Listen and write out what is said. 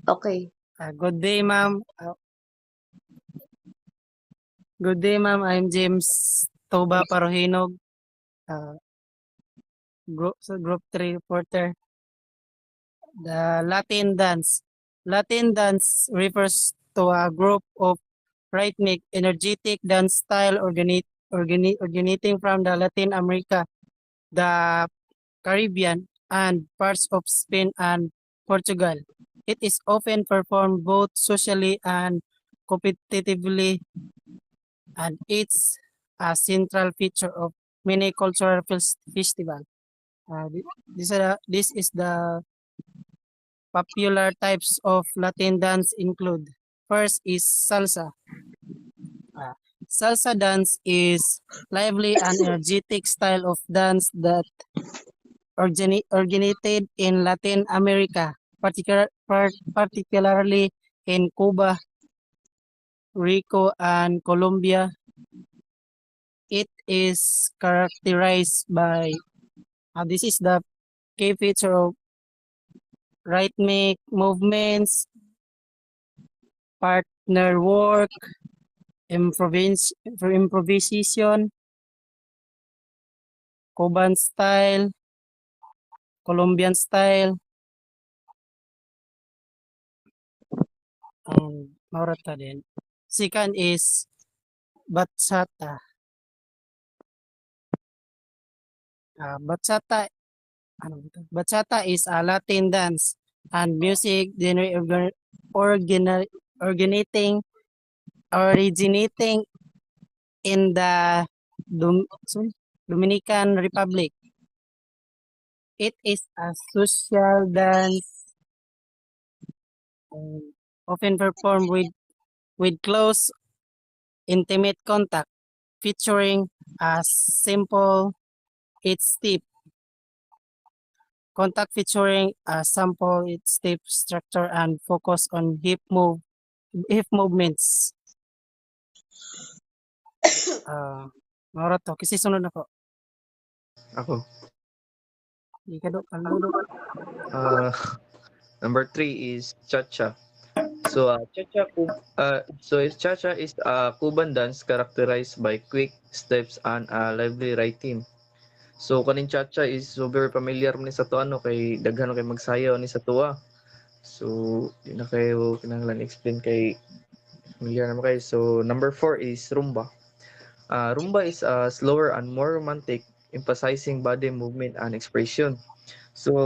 Okay. Good day, ma'am. Good day, ma'am. I'm James Toba Parohinog, Group 3 reporter. The Latin dance. Latin dance refers to a group of rhythmic, energetic dance style originating from the Latin America, the Caribbean, and parts of Spain and Portugal. It is often performed both socially and competitively, and it's a central feature of many cultural festival. This is the popular types of Latin dance include. First is salsa. Uh, Salsa dance is lively and energetic style of dance that originated in Latin America, particularly in Cuba, Rico, and Colombia. It is characterized by this is the key feature of rhythmic movements, partner work, improvisation, Cuban style, Colombian style, maurata din. Second is bachata. Bachata, bachata is a Latin dance and music originating originating in the Dominican Republic. It is a social dance often performed with close, intimate contact, featuring a simple eight step contact featuring a sample eight step structure and focus on hip movements. Maura to kasi sunod ako. Ako. Ikado kalado. Number 3 is cha-cha. So cha-cha is a Cuban dance characterized by quick steps and a lively rhythm. So kaning cha-cha is so very familiar man ni sa to ano kay daghan kay magsayaw ni sa tuwa. So di na kayo kinahanglan explain kay familiar naman kayo. So number 4 is rumba. Rumba is slower and more romantic, emphasizing body movement and expression. So